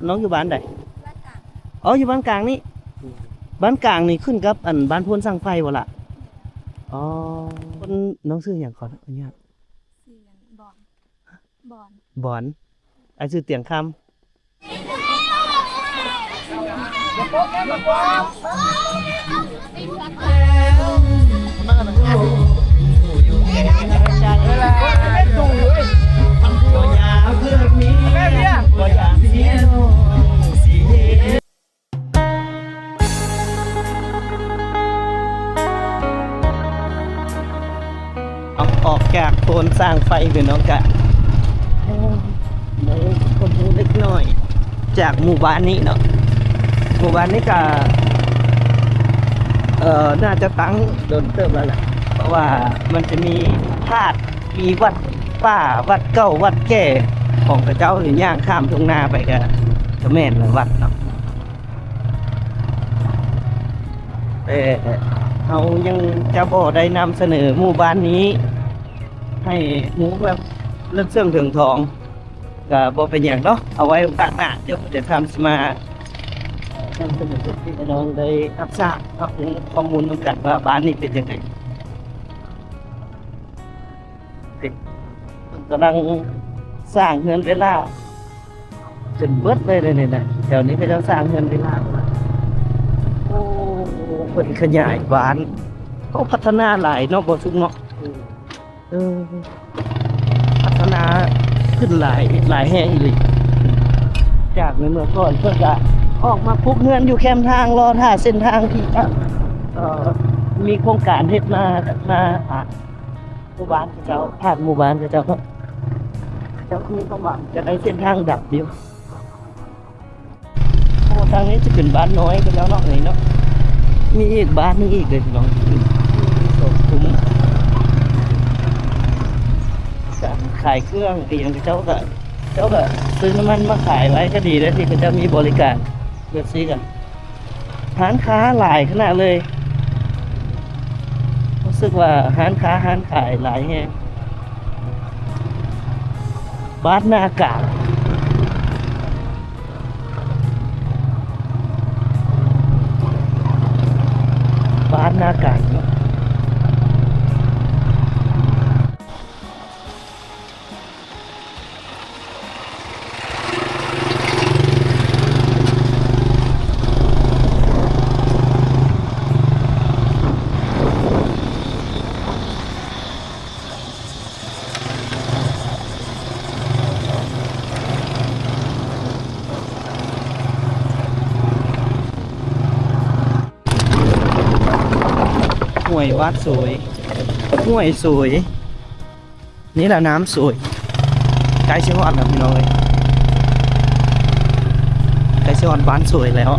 น้องอยู่บ้านใดอ๋ออยู่บ้านกลางนี่บ้านกลางนี่ขึ้นกับบ้านพวนสร้างไฟบ่ล่ะอ๋อคนน้องชื่อหยังก่อนอันนี้เสียงบอนบอนไอ้ชื่อเตียงคำออกจากโซนสร้างไฟเป็นน้องกะในคนดูเล็กน้อยจากหมู่บ้านนี้เนาะหมู่บ้านนี้ก็น่าจะตั้งโดนเติมแล้วแหละเพราะว่ามันจะมีธาตุมีวัดป่าวัดเก่าวัดแก่ของพระเจ้าหรือย่างข้ามทุ่งนาไปก็แม่นเลยวัดเนาะเรายังจะบอกได้นำเสนอหมู่บ้านนี้ให้หมูแบบเรื่องเสื่องถึงทองก็บอกเป็นอย่างเนาะเอาไว้โอกาสหน้าเดี๋ยวจะทำสมาทำเสนอให้น้องได้รับทราบข้อมูลตรงกันว่าบ้านนี้เป็นยังไงกำลังสร้างเงินเวลาจนเบิดเลยเนี่ยนะแถวนี้ก็จะสร้างเงินเวลาโอ้คนขยายบ้านเขาพัฒนาหลายเนาะบ่ทุกเนาะพัฒนาขึ้นหลายแห่งเลยจากในเมื่อก่อนเพื่อจะออกมาพุกเงินอยู่แคมทางรอท่าเส้นทางที่มีโครงการเฮ็ดมาหมู่บ้านเจ้าผ่านหมู่บ้านเจ้าคือประมาณจะได้เส้นทางดับเดียวทางนี้จะเป็นบ้านน้อยก็แล้วเนาะนี่เนาะมีอีกบ้านนึงอีกเลยน้องสมคุ้มขายเครื่องตีอย่างเจ้าก็ซื้อน้ำมันมาขายไว้ก็ดีแล้วที่เขาจะมีบริการเลือกซื้อกันร้านค้าหลายขนาดเลยรู้สึกว่าร้านค้าร้านขายหลายแห่งบ้านหน้ากากบ้านหน้ากากห้วยวัดสวยห้วยสวยนี่แหละน้ำสวยใกล้ชิฮอดแล้วพี่น้องเลยใกล้ชิฮอดบ้านสวยแล้ว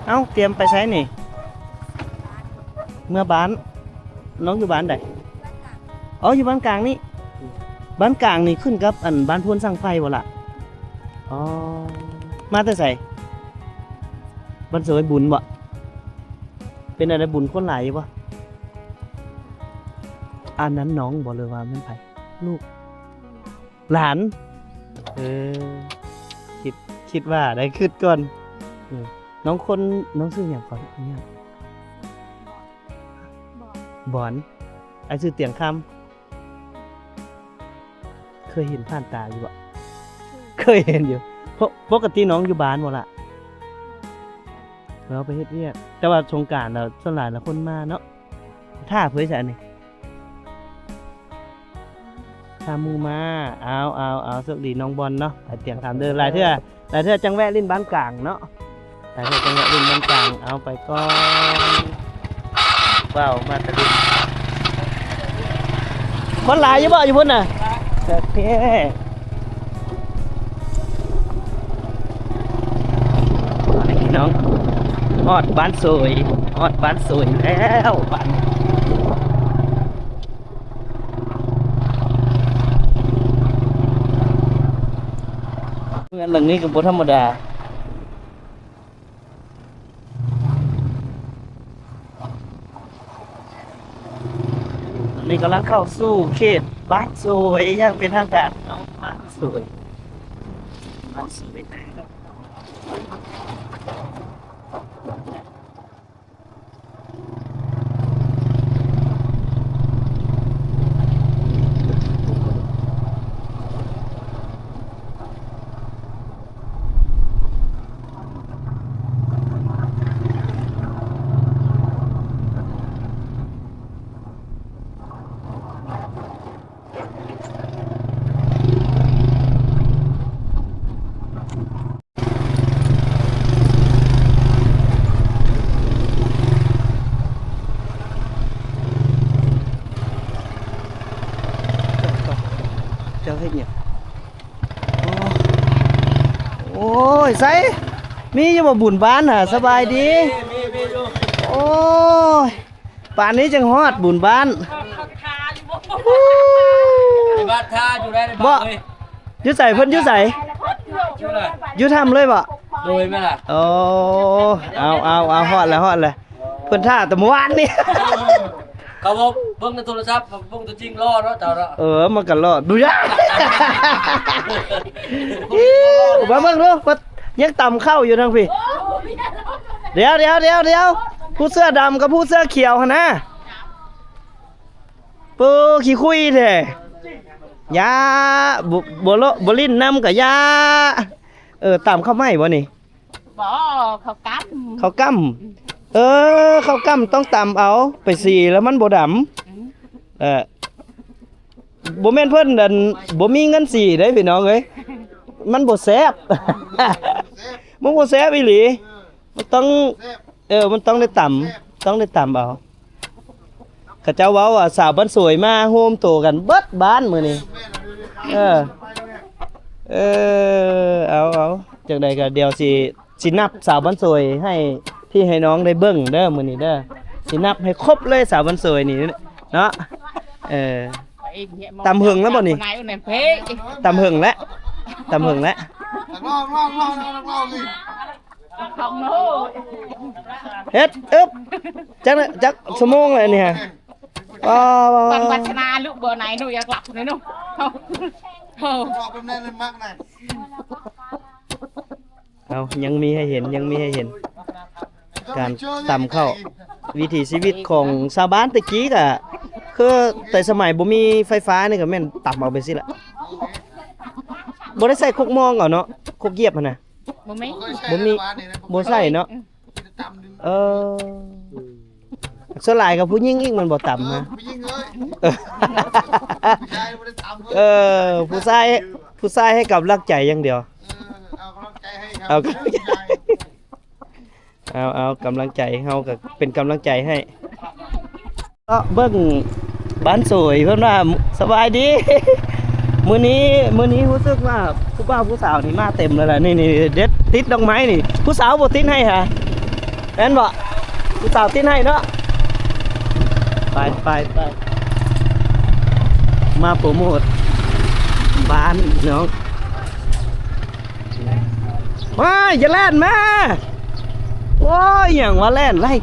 เอ้าเตรียมไปใช้นี่เมื่อบ้านน้องอยู่บ้านใดอ๋ออยู่บ้านกลางนี่บ้านกลางนี่ขึ้นกับบ้านพวนสร้างไฟบ่ล่ะอ๋อมาแต่ไสบ้านสวยบุญบ่เป็นอะไรบุญคนหลายบ่อันนั้นน้องบ่เลยว่ามันไผลูกหลานคิดว่าได้คิดก่อนน้องชื่ออย่างก่อนอันนี้บอนไอ้ชื่อเตียงคำเคยเห็นผ่านตาอยู่บ่เคยเห็นอยู่ปกติน้องอยู่บ้านบ่ล่ะเราไปเฮ็ดเวียกแต่ว่าสงกรานต์เราส่วนหลายละคนมาเนาะท่าเผยใส่นี่ท่ามูมาเอาสวัสดีน้องบอลเนาะไอ้เตียงคำเดินหลายเทื่อจังแวะลิ้นบ้านกลางเนาะแต่ถ้าจังหวะดินกลางเอาไปก่อน เบามาตะลุคนหลายอยู่บ่อยู่พุ่นน่ะโอเคพี่น้องฮอดบ้านสวยฮอดบ้านสวยแล้วบ้านเมืองหลังนี้ก็บ่ธรรมดานี่กำลังเข้าสู่เขตบ้านสวยอย่างเป็นทางการเนาะบ้านสวยบ้านสวยนะครับเจ้าให้เนี่ยโอ้ยไสมีอยู่บ่บุญบ้านน่ะสบายดีโอ้ยป่านนี้จังฮอดบุญบ้าน ในบ้านท่าอยู่ได้ใน บ่ บ้านเลย อยู่ใส่เพิ่นอยู่ใส่ อยู่เลย อยู่ทำเลยบ่ โดยไหมล่ะ โอ้เอาฮอดแล้วเพิ่นท่าแต่เมื่อวานนี่ เขาบอกเบิ่งในโทรศัพท์เบิ่งตัวจริงรอเนาะเจ้าเนาะ มันก็รอดดูยะมาเบิ่งดูว่ายังต่ำเข้าอยู่ทางพี่เดี๋ยวผู้เสื้อดำกับผู้เสื้อเขียวหั่นนะปูขี้คุยแท้ยาบ่ลิ้นนำกับยาต่ำเข้าไหมบ่นี่ บ่เขากัด เขากั้มเขากั้มต้องต่ำเอาไปสีแล้วมันบ่ดำบ่แม่นเพิ่นนั่นบ่มีเงินสีเด้พี่น้องเอ้ยมันบ่แซ่บ มันบ่แซ่บอีหลีมันต้องมันต้องได้ต่ำเอาเขาเจ้าเว้าว่าสาวบ้านสวยมาโฮมโตกันเบิดบ้านมื้อนี้เอาจังใดก็เดี๋ยวสินับสาวบ้านสวยให้พี่ให้น้องได้เบิ่งเด้อมื้อนี้เด้อสินับให้ครบเลยสาวบ้านสวยนี่เนาะตำหึงแล้วบ่นี่ตำหึงแล้วเฮ็ดจักชั่วโมงเลยนี่ฮะวันวัฒนาลูกเบอร์ไหนหนูอยากหลับเลยหนูเอายังมีให้เห็นการตำเข้าวิถีชีวิตของชาวบ้านตะกี้ก็คือแต่สมัยบ่มีไฟฟ้านี่ก็แม่นตำเอาไปสิล่ะบ่ได้ใส่คกมองเอาเนาะคกเหยียบหั่นน่ะบ่มีบ่ใส่เนาะส่วนหลายกับผู้หญิงอีกมันบ่ตำนะผู้ชายให้กับรักใจอย่างเดียวเอากำลังใจเฮาก็เป็นกำลังใจให้ก็เบิ่งบ้านสวยเพิ่นว่าสบายดี มื้อนี้รู้สึกว่าผู้บ่าวผู้สาวนี่มาเต็มแล้วล่ะนี่เด็ดติดดอกไม้นี่ผู้สาวบ่ติดให้ฮะแม่นบ่ผู้สาวติดให้เนาะไปมาโปรโมทบ้านน้องว้ายอย่าแล่นมาโอ้ยอย่างว่าแล่นไล่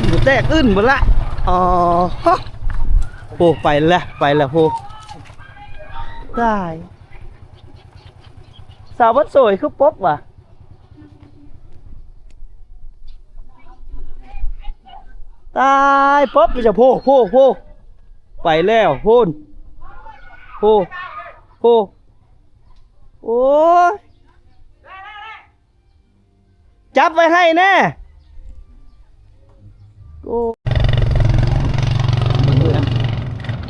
บุแตกอึ้นหมดละอ๋อโอ้ไปละโหได้สาวบ้านสวยคือป๊บว่ะตายป๊บไปจะโพไปแล้วโพโอ้ยจับไว้ให้แน่โอ้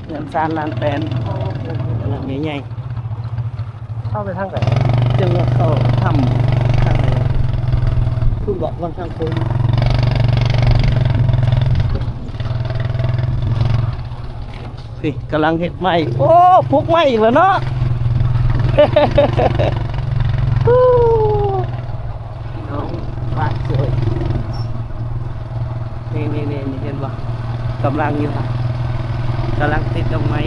เงินซานลานแปนหลังใหญ่ เข้าไปทางไหน จังหวะเข้าทำทางไหนคุณบอกว่าทางคุณพี่กำลังเห็ดใหม่โอ้พุกใหม่อีกแล้วเนาะ น้องบ้านสวยนี่เห็นปะกำลังอยู่ค่ะกำลังติดกับไม้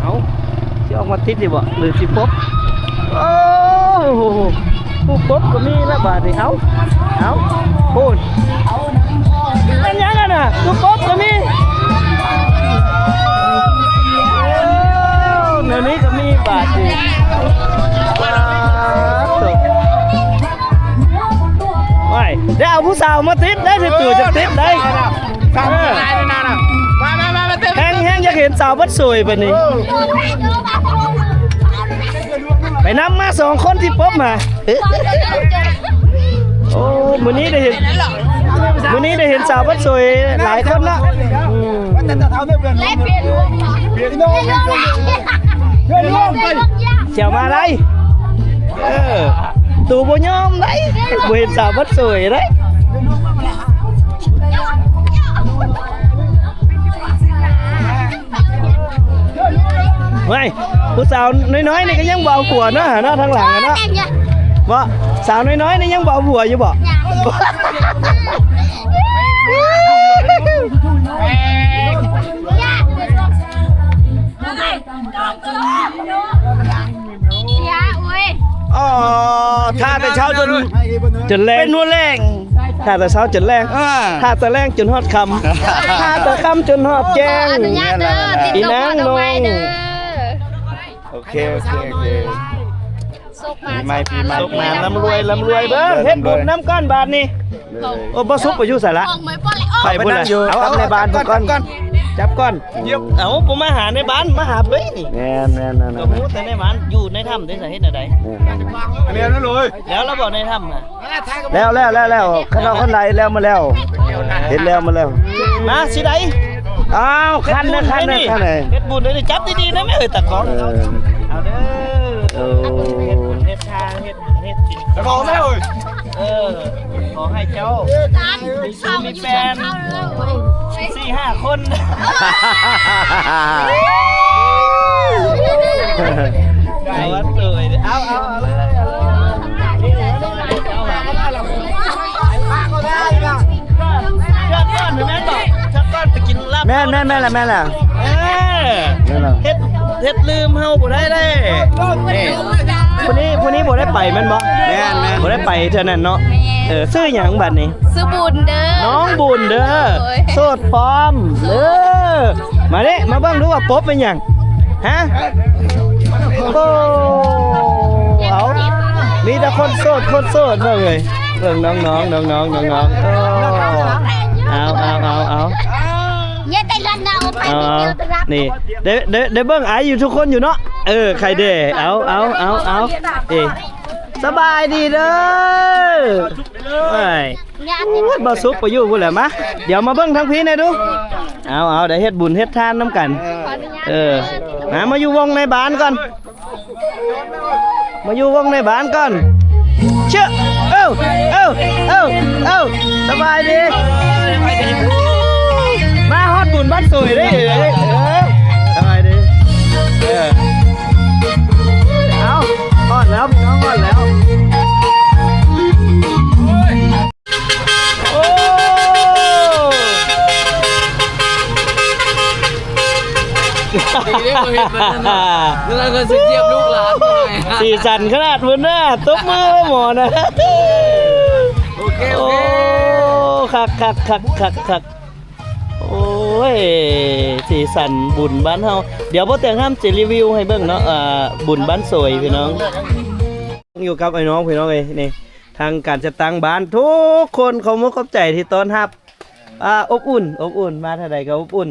เอาจะออกมาติดดิบ่หรือสิพบโอ้โหผู้พบก็มีแล้วบาดนี้เอาพูดเป็นยังไงน่ะผู้พบก็มีเดี๋ยวนี้ก็มีบาทอีกว้าวว้ายได้เอาผู้สาวมาติดได้สิตู่จะติดได้ สามนายนานอ่ะมาเต็ม แห้งอยากเห็นสาวบัดสวยไปนี่ไปนำมา2 คนที่พบมาโอ้มื้อนี้ได้เห็นสาวบัดสวยหลายคนละเจียวมาไรตู่บ่ยอมได้บ่เห็นสาวบัดสวยได้ไม่ผู้สาวน้อยๆนี่ก็ยังบ่เอาผัวเนาะเนาะทางหลังเนาะบ่สาวน้อยๆนี่ยังบ่เอาผัวอยู่บ่อ๋อถ้าแต่เช้าจนแรงเป็นนัวแรงถ้าแต่เช้าจนแรงถ้าแต่แรงจนฮอดค่ำถ้าแต่ค่ำจนฮอดแจ้งอีนางนงโอเคปีใหม่ลำรวยเบิ่งเฮ็ดบุญน้ำก้อนบาทนี่โอ้บ่ซุปไปอยู่ไสละไปพุ่นน่ะเอาในบ้านก่อนจับก่อนเอาผมมาหาในบ้านมาหาเบ้นี่ แน่นก็มูแต่ในบ้านอยู่ในถ้ำได้สิเฮ็ดอะไร เรียนนั่นเลย แล้วเราบอกในถ้ำอ่ะ แล้วข้างนอกข้างในแล้วมาแล้วเห็นแล้วมาแล้ว มาสิได้ อ้าวคันนะคันไหน เฮ็ดบุญได้จับดีๆนะแม่เอ้ยตะกอนเอาเด้อเฮ็ดทางเฮ็ดจริง จะบอกแม่เอ้ย ขอให้เจ้ามีแฟน 4-5 คนเอาวัดเลยเอาชักก้อนแม่บอกชักก้อนไปกินลาบ แม่ล่ะ เฮ็ดลืมเฮาบ่ได้เด้ผู้นี้บ่ได้ไปแม่นบ่แม่บ่ได้ไปเท่านั้นเนาะซื้อหยังบัดนี้ ซื้อบุญเด้อ น้องบุญเด้อโสดพร้อมมาเด้มาเบิ่งดูว่าป๊บเป็นหยังฮะโอ้เอามีแต่คนโสดเบิ่งเลยเบิ่งน้องเอาเนี่ยแต่ละนาเอาไปนี่ นี่ได้เบิ่งอายอยู่ทุกคนอยู่เนาะใครเด้เอาสบายดีเด้อบ่ซุปไปอยู่พุ่นแหละมาเดี๋ยวมาเบิ่งทางพี่หน่อยดูเอาได้เฮ็ดบุญเฮ็ดทานน้ำกันมาอยู่วงในบ้านก่อนเชื่อสบายดีมาฮอดบุญบ้านสวยได้สบายดีเอาฮอดแล้วพี่น้องฮอดแล้วโอ้แล้วก็สิเจียบลูกหลานสีสันขนาดมื้อหน้าตบมือหมอนะโอเค โอ้คักโอ้ยสีสันบุญบ้านเฮาเดี๋ยวพ่อแต่งห้ามจะรีวิวให้เบิ่งเนาะบุญบ้านสวยพี่น้องอยู่กับไอ้น้องพี่น้องเอ้ยนี่ทางการจัดตั้งบ้านทุกคนเขามุกขอบใจที่ต้อนรับอบอุ่นมาเท่าใดก็อบอุ่น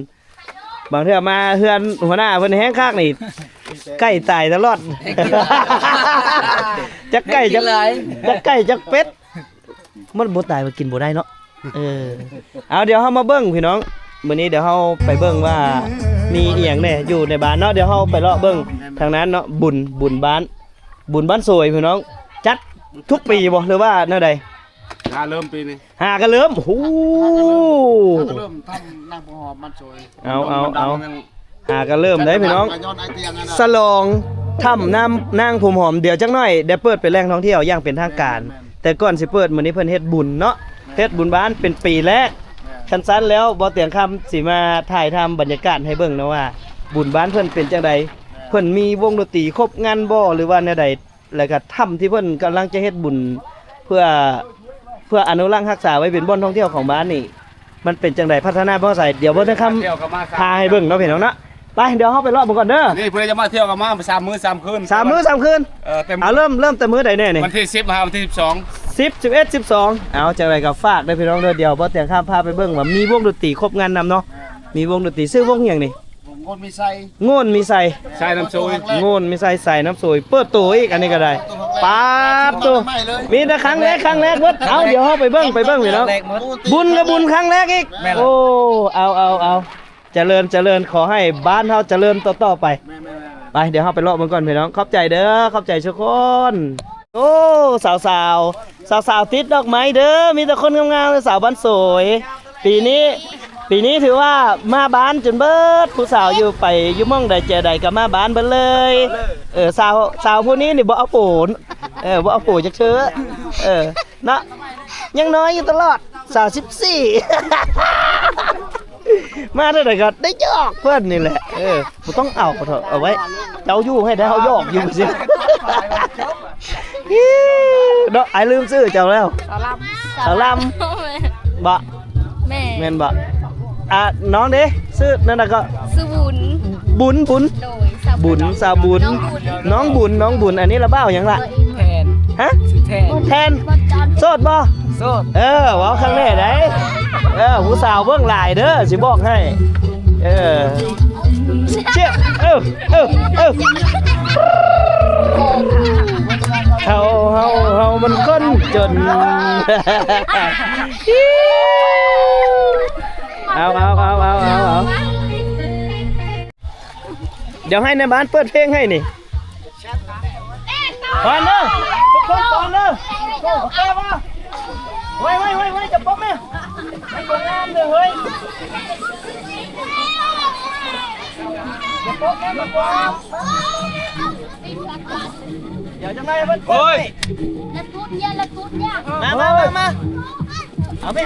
บางเทื่อมาเฮือนหัวหน้าเพิ่นแห้งคักนี่ไก่ตายตลอดจักไก่จักเป็ดมันบ่ตายมากินบ่ได้เนาะเอาเดี๋ยวเฮามาเบิ่งพี่น้อง มื้อนี้เดี๋ยวเฮาไปเบิ่งว่ามีอีหยังแน่อยู่ในบ้านเนาะเดี๋ยวเฮาไปเลาะเบิ่งทางนั้นเนาะบุญบ้านสวยพี่น้องจัดทุกปีบ่หรือว่าแนวใด เริ่มปีนี้ หากันเริ่มโอ้โห เริ่มทำนางหอมมันสวย เอาหากันเริ่มได้พี่น้อง ย้อนไอเตียงนั่น สลองถ้ำน้ำนางผมหอมเดี๋ยวจักหน่อยได้เปิดเป็นแหล่งท่องเที่ยวอย่างเป็นทางการ แต่ก่อนสิเปิดมื้อนี้เพิ่นเฮ็ดบุญเนาะเฮ็ดบุญบ้านเป็นปีแรกคันซั้นแล้วบ่เตียงคำสิมาถ่ายทำบรรยากาศให้เบิ่งนะว่า บุญบ้านเพิ่นเป็นจังไดเพิ่นมีวงดนตรีครบงานบ่หรือว่าแนวใดแล้วก็ถ้ำที่เพิ่นกำลังจะเฮ็ดบุญเพื่ออนุรักษ์รักษาไว้เป็นบ่อนท่องเที่ยวของบ้านนี่มันเป็นจังไดพัฒนาบ่ใส่เดี๋ยวบ่ได้คำพาให้เบิ่งเนาะพี่น้องเนาะไปเดี๋ยวเฮาไปรอบมันก่อนเด้อ นี่เพื่อนจะมาเที่ยวกับมา3 มื้อ 3 คืน 3 มื้อ 3 คืน เต็ม เอาเริ่มแต่มื้อใดแน่นี่ วันที่10ครับวันที่12 10 11 12เอาจังไดก็ฝากเด้อพี่น้องเด้อเดี๋ยวบ่แต่งข้ามพาไปเบิ่งว่ามีวงดนตรีครบงานนำเนาะมีวงดนตรีชื่อวงหยังนี่ ผมคนมีไส้ โง่นมีใส่ ใส่น้ำซุย โง่นมีใส่ใส่น้ำสวยเปิดตัวอีกอันนี้ก็ได้ปาดตัวมีแต่ครั้งแรกเบิดเอาเดี๋ยวเฮาไปเบิ่งพี่น้องบุญกับบุญครั้งแรกอีกโอ้เอาเจริญขอให้บ้านเฮาเจริญต่อไปไปเดี๋ยวเฮาไปเลาะมันก่อนพี่น้องขอบใจเด้อขอบใจทุกคนโอ้สาวติดดอกไม้เด้อมีแต่คนงามๆเลยสาวบ้านสวยปีนี้ถือว่ามาบ้านจนเบิดผู้สาวอยู่ไปอยู่ม่องใดเจอใดก็มาบ้านเบิดเลยสาวผู้นี้นี่บ่เอาโปนบ่เอาโปจักเชื้อเนาะยังน้อยอยู่ตลอดสาว14 มาเท่าไหร่ก็ได้ยอกเพื่อนนี่แหละบ่ต้องเอาเถอะเอาไว้เจ้าอยู่ให้ได้เฮายอกอยู่สิเนาะไอ้ลืมซื้อเจ้าแล้วสาวลำบ่แม่นบ่น้องเด้ซื้อนั่นน่ะก็ ซื้อบุญ บุญ โดยสาว บุญสาวบุญน้องบุญอันนี้ละเบ้าหยังล่ะ แทน ฮะ แทนโสดบ่ โสด เว้าข้างแน่ได้ผู้สาวเบิ่งหลายเด้อสิบอกให้เชี่ยเฮามันคนจนเอาเดี๋ยวให้ในบ้านเปิดเพลงให้นี่ฟังเด้อทุกคนฟังเด้อโอเคป่ะไว้จับป๊อกแม่ให้กดงามเลยเฮ้ยจับป๊อกแม่จับป๊อกเดี๋ยวจะไงเพื่อนโอ้ย ละทุดยาละทุดยา มาเอาไหม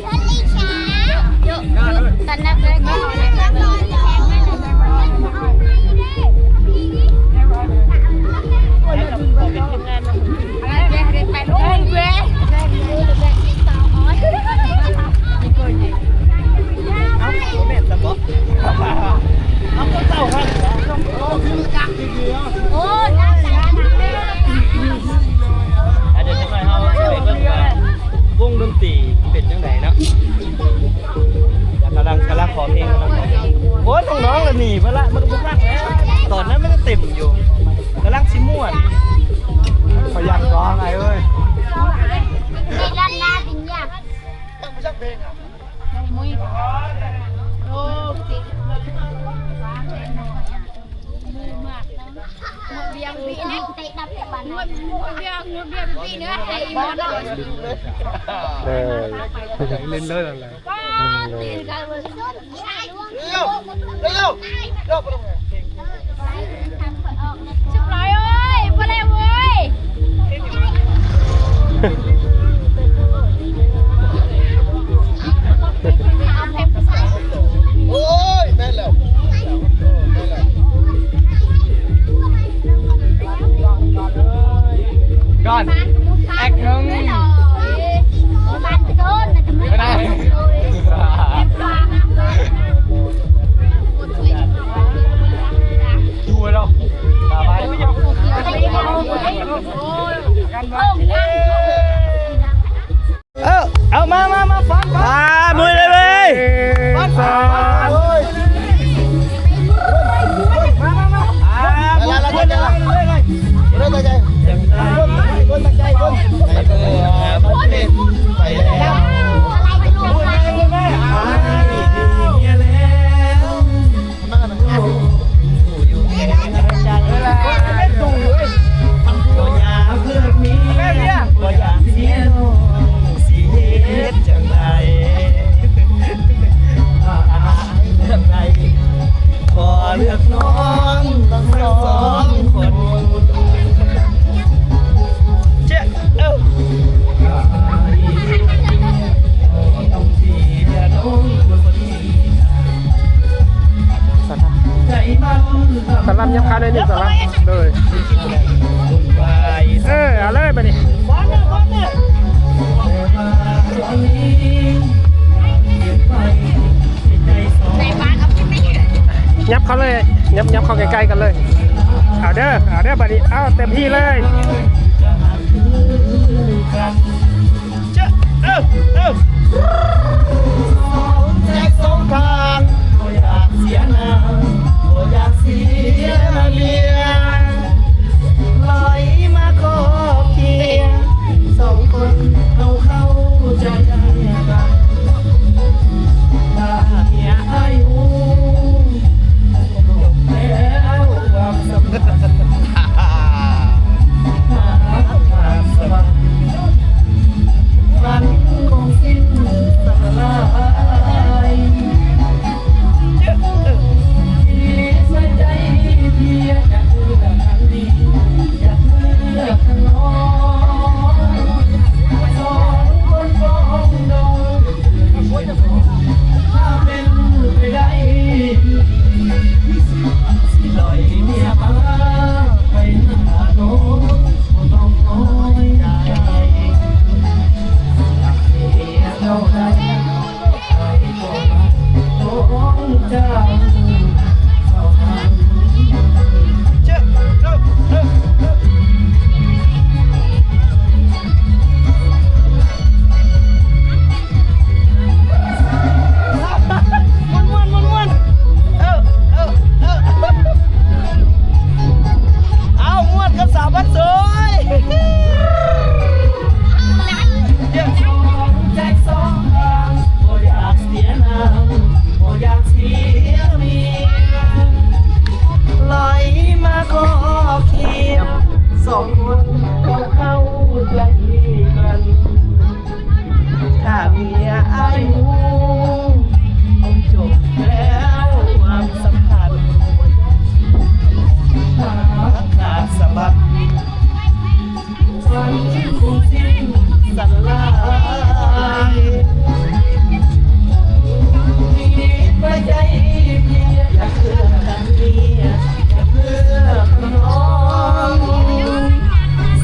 ฉันลิชาเยอะตอนนั้นเลยก็เลยแข่งกันไปลูกเว้ยเอาคนเต่าครับโอ้ย เดี๋ยวจะไงเอาไปเบิ่งว่าวงดนตรีเป็นจังไดเนาะกำลังขอเพลงโอ้ยน้องๆละหนีไปละมันบุกรักแล้วตอนนั้นไม่ได้เต็มอยู่กำลังสิม่วนพยายามร้องไงเว้ย ไม่ลั่นลาจริงอย่างโอ้ติดเบียงปีนี้ติดดับแต่บ้านเบียงปีนี้ไอ้หมอนเล่นเลยอะไร ตีนกันเลยชุบร้อยเอ้ยพอแล้วเว้ยโอ้ยแม่นแล้วก่อนแอคหนึ่ง บ้านโดนนะจะไม่ได้ดูแล้วตาไปเอามาฟังมือเลยเว้ยฟัง ยับขาเลยนี่สำหรับเลยเอาเลยไปนี่ บอลเนี่ยยับเขาเลยยับเข้าใกล้ๆกันเลยเอาเด้อบัดนี้เอาเต็มที่เลย ใจสงทางบ่อยากเสียน้ำบ่อยากเสียเลียลอยมาขอเคียงสองคนเราเข้าใจกันถ้าเมียอายุจบแล้วความสัมพันธ์ขาดสวรรค์มันคงสิ้นสลายที่ใจเพียงอยากเลือกทางดีอยากเลือกทางน้องสองคนฟ้องดองถ้าเป็นไปได้สิลอยเมียมาไปหน้าโน้นบ่ต้องน้อยใจเท่าใดใครก็มาต้องเจ้าเท่านั้นม้วนเอาม้วนกับสาวบ้านสวยใจสองทางบ่อยากเสียน้ำบ่อยากเสียเมียลอยมาขอเคียงสองคนเราเข้าใจกันถ้าเมียอายุจบแล้วความสัมพันธ์ขาดสะบัดวันคงสิ้นสลายหัวใจเพียอยากเลือกกันเมียอยากเลือกน้อง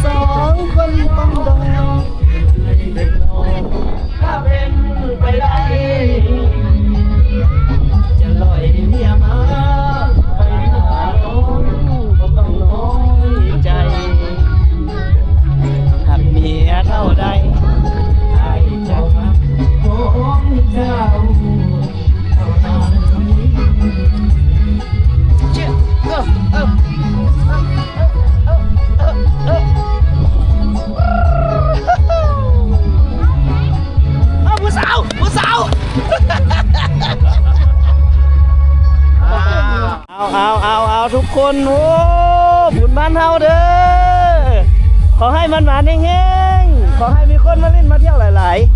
สองคนต้องดองเป็นน้องถ้าเป็นไปได้จะลอยเมียมาไปหาน้องบ่ต้องน้อยใจหากเมียเท่าใดไอ้เจ้ามาของเจ้าเท่านั้นผู้สาวเอาทุกคนโอ้บุญบ้านเฮาเด้อขอให้มันหวานแห้งๆขอให้มีคนมาเล่นมาเที่ยวหลายๆ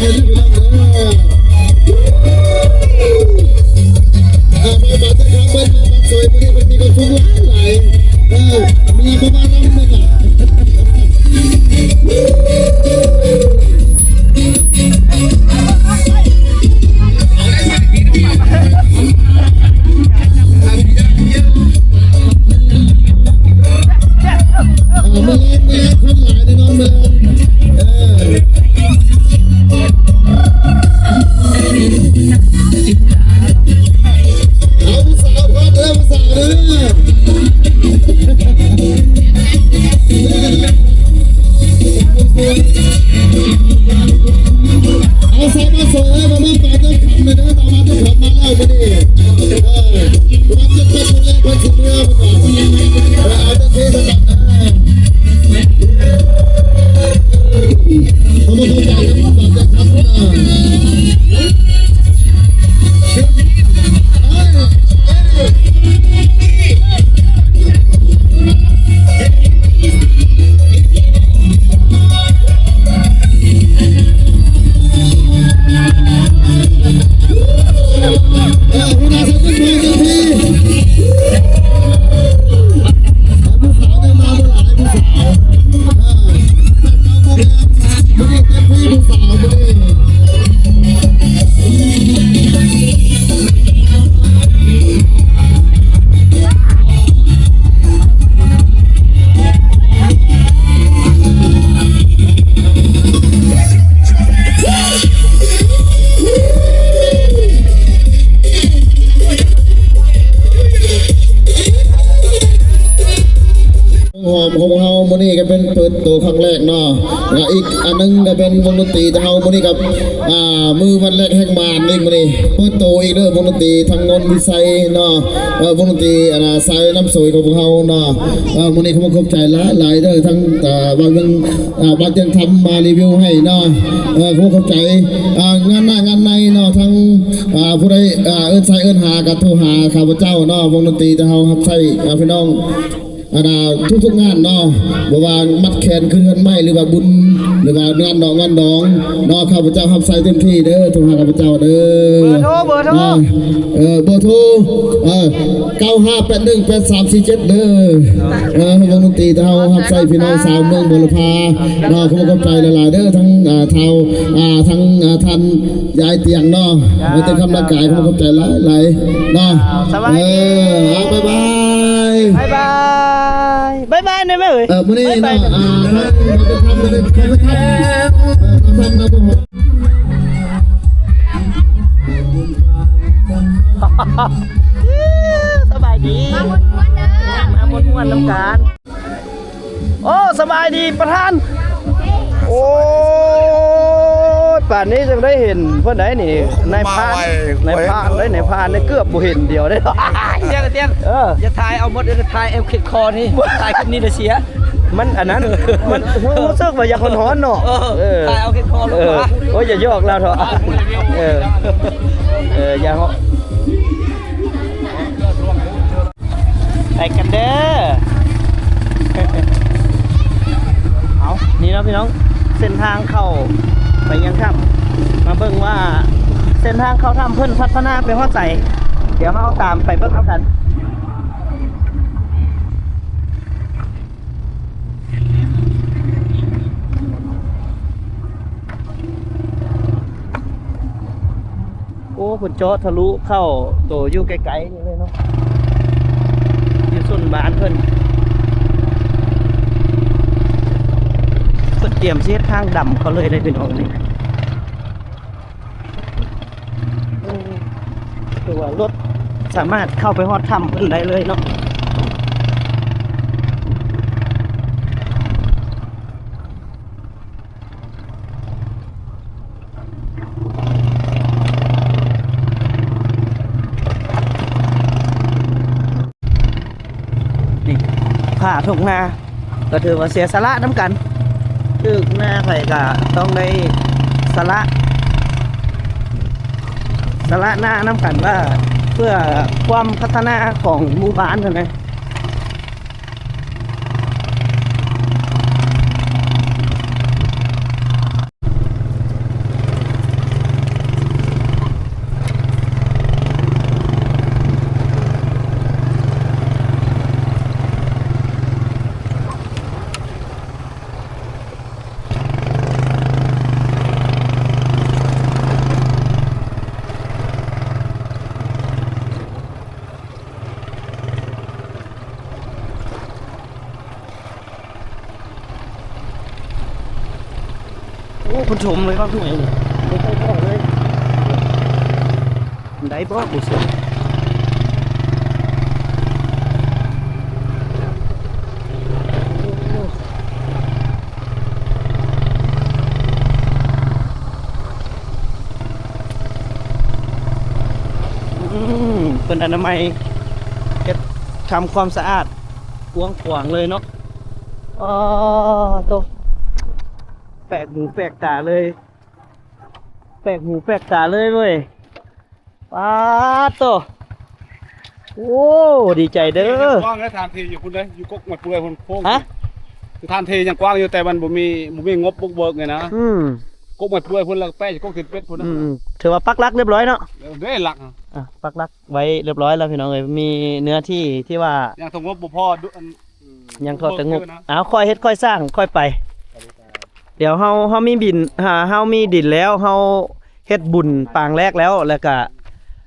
คนที่อยู่นั่นเลยไปบัตรจะทำเป็นบัตรสวยมันมีกระฟุ้งหลายมีประมาณนั้นเลยอ่ะไม่เล่นคนหลายในน้องเลยเอาผู้สาวก่อนผู้สาวเอาใส่มาสวยมาไม่ปาดจะขำเลยนะตามมาจะขำมาแล้วมาดิรับจะเป็นคนแรกคนสุดเมื่อมันก่อนเอาจะเทสลับนะเขาไม่เข้าใจนะปาดจะขำนะของเฮาโมนี่ก็เป็นเปิดตัวครั้งแรกเนาะแล้วอีกอันนึงก็เป็นวงดนตรีเฮาโมนี่กับมือวันแรกแห่งบ้านนี่โมนี่เปิดตัวอีกเด้อวงดนตรีทางนนท์วิสัยเนาะวงดนตรีสายน้ำสวยของเฮาเนาะโมนี่เขามาขอบใจหลายเด้อทั้งบางยังบางยังทำมารีวิวให้เนาะเขาขอบใจงานหน้างานในเนาะทั้งผู้ใดเอิ้นใส่เอิ้นหากับโทรหาข้าพเจ้าเนาะวงดนตรีเฮาครับใช่พี่น้องทุกงานเนาะบ่ว่ามัดแขนเคลื่อนไม้หรือว่าบุญหรือว่างานดองเนาะข้าพเจ้ารับใส่เต็มที่เด้อทุกข้าพเจ้าเด้อเบอร์โทรเบอร์โทร95818347เด้อวงดนตรีเฮารับใส่พี่น้องสาวเมืองบุรพาเนาะขอบคุณใจหลายๆเด้อทั้งเฒ่าทั้งท่านยายเตียงเนาะไม่ต้องคำร่างกายขอบคุณใจหลายๆเนาะบ๊ายบายบายบายนะแม่เอ้ยมื้อนี้เนาะเราจะทำเลยเขาไม่ทำนะผมสบายดีมาม้วนๆน้ำการโอ้สบายดีประธานโอ้ป่านนี้จังได้เห็นเพื่อนไหนนี่นายพานได้เกือบบ่เห็นเดียวได้เตียงอย่าถ่ายเอาหมดจะถ่ายเอลคิดคอนี่ถ่ายคลิปนี้จะเสียมันอันนั้นมันรู้สึกว่าอยากคนฮ้อนเนาะถ่ายเอาคิดคอลงมาโอ้ยอย่าโยกเราเถอะอย่าเหาะไปกันเด้อเอานี่นะพี่น้องเส้นทางเข้าไปยังถ้ำมาเบิ่งว่าเส้นทางเข้าถ้ำเพิ่นพัฒนาไปฮอดใส่เดี๋ยวมาเอาตามไปเบิ่งกันโอ้คุณโจ๊ทะลุเข้าตัวอยู่ไกลๆนี่เลยเนาะอยู่ส่วนบ้านเพิ่นเตรียมเสียทางดำเขาเลยได้เป็นองค์นี้คือว่ารถสามารถเข้าไปฮอดถ้ำเพิ่นได้เลยเนาะนี่ผ่าทงนาก็ถือว่าเสียสละน้ำกันคือหน้าไผ่ก็ต้องได้สละหน้าน้ำกันว่าเพื่อความพัฒนาของหมู่บ้านใช่ไหม โอ้คนชมเลยว่าทุกอย่างนี่ไม่ได้บอกเลยได้บอกกูเสียเป็นอนามัยเก็บทำความสะอาดกว้างขวางเลยเนาะอ๋อโตแปลกหูแปลกตาเลยแปลกหูแปลกตาเลยเว้ยป้าโตโอ้ดีใจเด้อก ว้างแล้วทานทีอยู่พุ่นเลยอยู่กกหมดพุ่นเลยพุ่นโค้ง ฮะ คือทานทียังกว้างอยู่แต่มันบ่มีงบบุกเบิกไงนะ กกหมดพุ่นเลยพุ่นแล้วแป้งกกติดเป็ดพุ่นนะ ถือว่าปักหลักเรียบร้อยเนาะ ได้หลัก อ่ะปักหลักไว้เรียบร้อยแล้วพี่น้องเอ้ยมีเนื้อที่ที่ว่า ยังทงงบบ่พอดุอัน ยังเขาแต่งบค่อยเฮ็ดค่อยสร้างค่อยไป เดี๋ยวเฮามีบินเฮามีดินแล้วเฮาเฮ็ดบุญปางแรกแล้วก็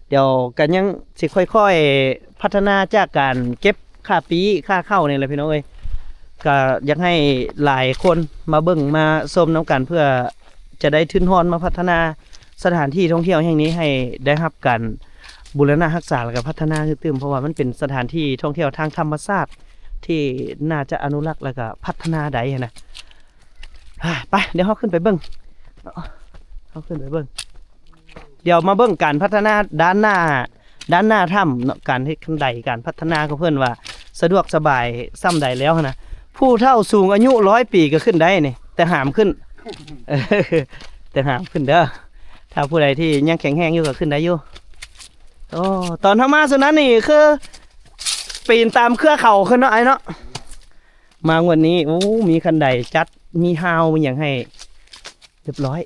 เดี๋ยวกันยังสิค่อยๆพัฒนาจากการเก็บค่าปีค่าเข้านี่แหละพี่น้องเอ้ยก็อยากให้หลายคนมาเบิ่งมาชมน้ำกันเพื่อจะได้ทุนทอนมาพัฒนาสถานที่ท่องเที่ยวแห่งนี้ให้ได้รับการบูรณะรักษาและก็พัฒนาขึ้นตื่มเพราะว่ามันเป็นสถานที่ท่องเที่ยวทางธรรมชาติที่น่าจะอนุรักษ์และก็พัฒนาได้นะไปเดี๋ยวเฮาขึ้นไปเบิ่งเฮาขึ้นไปเบิ่งเดี๋ยวมาเบิ่งการพัฒนาด้านหน้าถ้ำเนาะการเฮ็ดขั้นใดการพัฒนาของเพิ่นว่าสะดวกสบายซ้ำใดแล้วนะผู้เฒ่าสูงอายุ100 ปีก็ขึ้นได้นี่แต่หามขึ้นแต่หามขึ้นเด้อถ้าผู้ใดที่ยังแข็งแรงอยู่ก็ขึ้นได้อยู่โอ้ตอนทำมาส่วนนั้นนี่คือปีนตามเครือเขาขึ้นเนาะไอ้เนาะมางวันนี้โอ้มีคันใดจัดมีฮาวมีอย่างให้เรียบร้อย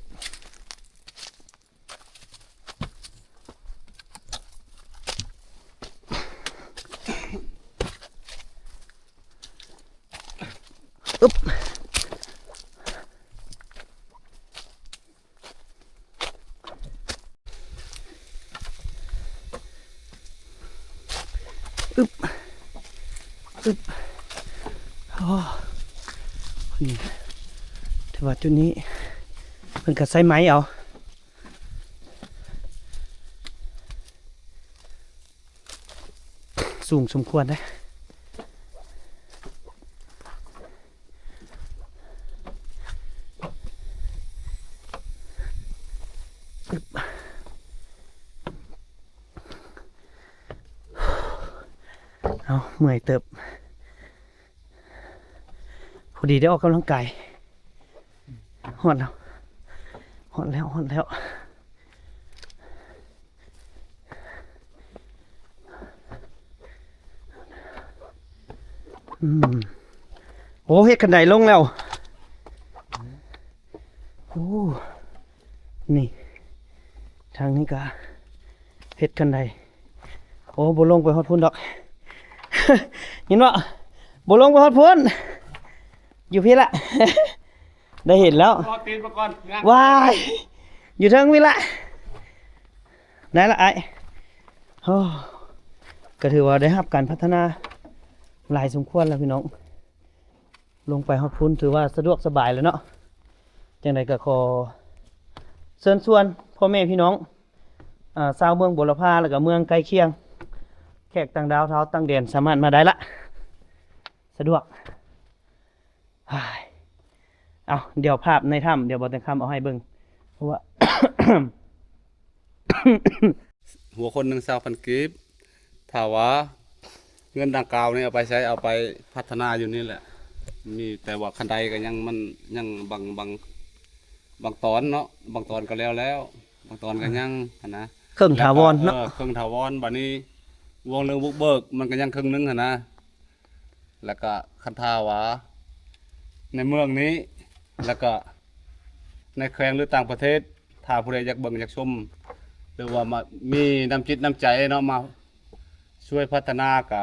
อึ๊บอึ๊บอึ๊บโอ้นี่ถือว่าจุดนี้เพิ่นก็ใช้ไม้เอาสูงสมควรนะเอาเมื่อยเติบพอดีได้ออกกำลังกายหอนแล้วโอ้เฮ็ดกันไดลงแล้วโอ้นี่ทางนี้ก็เฮ็ดกันไดโอ้บ่ลงไปฮอดพุ่นดอก เห็นว่าบ่ลงไปฮอดพุ่นอยู่พี่ละ ได้เห็นแล้ว รอตีนมาก่อน ว้ายอยู่เทิงพี่ละได้ละไอ้โอ้ก็ถือว่าได้รับการพัฒนาหลายสมควรแล้วพี่น้องลงไปฮอดพุ่นถือว่าสะดวกสบายแล้วเนาะจังไดก็ขอเชิญชวนพ่อแม่พี่น้องชาวเมืองบุรพาแล้วก็เมืองใกล้เคียงแขกต่างดาวเท้าต่างแดนสามารถมาได้ละสะดวกเอาเดี๋ยวภาพในถ้ำเดี๋ยวบอแต่งคำเอาให้เบิ่งเพราะว่า หัวคน1,000 กีบถ้าว่าเงินดังกล่าวนี่เอาไปใช้เอาไปพัฒนาอยู่นี่แหละมีแต่ว่าคันใดก็ยังมันยังบางตอนเนาะบางตอนก็แล้วบางตอนก็ยังนะ เครื่องถาวรเนาะ เครื่องถาวรบัดนี้วงเรื่องบุกเบิกมันก็ยังครึ่งนึงนะแล้วก็คันท่าว่าในเมืองนี้แล้วก็ในแขวงหรือต่างประเทศถ้าผู้ใดอยากเบิ่งอยากชมหรือว่ามามีน้ำจิตน้ำใจเนาะมาช่วยพัฒนาก็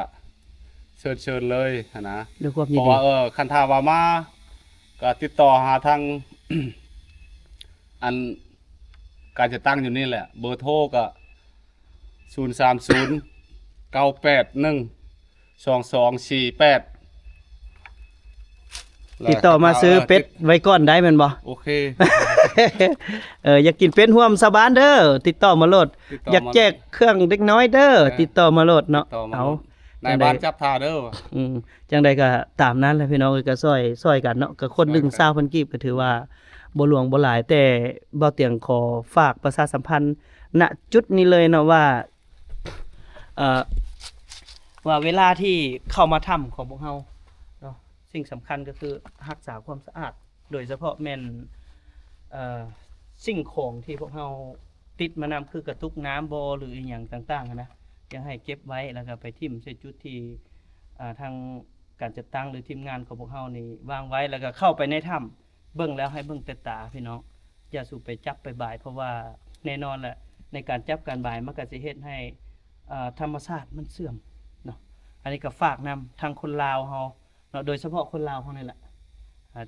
เชิญเลยนะ ด้วยความยิ เพ น ราะ ดี ว่าคันท่าว่ามาก็ติดต่อหาทาง อันการจะตั้งอยู่นี่แหละเบอร์โทรก็030 981 2248 ติดต่อมาซื้อเป็ดไว้ก่อนได้แม่นบ่ โอเค อยากกินเป็ดห่วมสะบานเด้อติดต่อมาโลด ติดต่อมา อยากแจกเครื่องเด็กน้อยเด้อติดต่อมาโลดเนาะ ต่อมา เอา นายบ้านจับทาเด้อ จังใดก็ตามนั้นแหละพี่น้องก็ซอยกันเนาะก็คนหนึง20,000กีบก็ถือว่าบ่หลวงบ่หลายแต่บ่เตียงขอฝากประชาสัมพันธ์ณจุดนี้เลยเนาะว่าเวลาที่เข้ามาถ้ำของพวกเฮาเนาะสิ่งสำคัญก็คือรักษาความสะอาดโดยเฉพาะแม่นสิ่งของที่พวกเฮาติดมานำคือกระตุกน้ำบ่หรืออีหยังต่างๆนะยังให้เก็บไว้แล้วก็ไปทิ่มใส่จุดที่ทางการจัดตั้งหรือทีมงานของพวกเฮานี่วางไว้แล้วก็เข้าไปในถ้ำเบิ่งแล้วให้เบิ่งแต่ตาพี่น้องอย่าสู่ไปจับไปบ่ายเพราะว่าแน่นอนแหละในการจับการบ่ายมันก็สิเฮ็ดให้ธรรมชาติมันเสื่อมเนาะอันนี้ก็ฝากนำทางคนลาวเฮาเนาะโดยเฉพาะคนลาวเฮานี่แหละ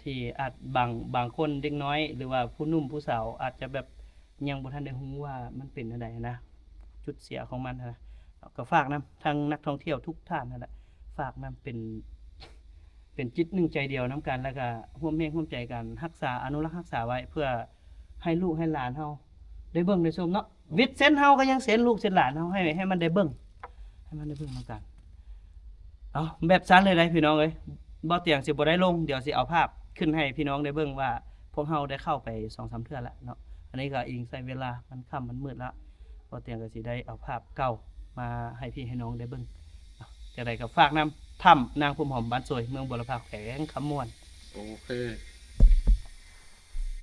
ที่อาจบางคนเด็กน้อยหรือว่าผู้หนุ่มผู้สาวอาจจะแบบยังบ่ทันได้ฮู้ว่ามันเป็นจังไดนะจุดเสียของมันนะก็ฝากนำทางนักท่องเที่ยวทุกท่านนั่นแหละฝากนำเป็นจิตหนึ่งใจเดียวนํกันแล้วก็ร่วมแรงร่วมใจกันรักษาอนุรักษ์รักษาไว้เพื่อให้ลูกให้หลานเฮาได้เบิ่งได้ชมเนาะวิทย์เส้นเฮาก็ยังเส้นลูกเส้นหลานเฮาให้มันได้เบิ่งนํกันเอาแบบซั้นเลยได้พี่น้องเอ้ยบ่เตียงสิบ่ได้ลงเดี๋ยวสิเอาภาพขึ้นให้พี่น้องได้เบิ่งว่าพวกเฮาได้เข้าไป 2-3 เทื่อแล้วเนาะอันนี้ก็อิงใช้เวลามันค่ำมันมืดแล้วบ่เตียงก็สิได้เอาภาพเก่ามาให้พี่ให้น้องได้เบิ่งจังได๋ก็ฝากนำถ้ำนางพุ่มหอมบ้านสวยเมืองบุรพาแขวงคำม่วน โอเค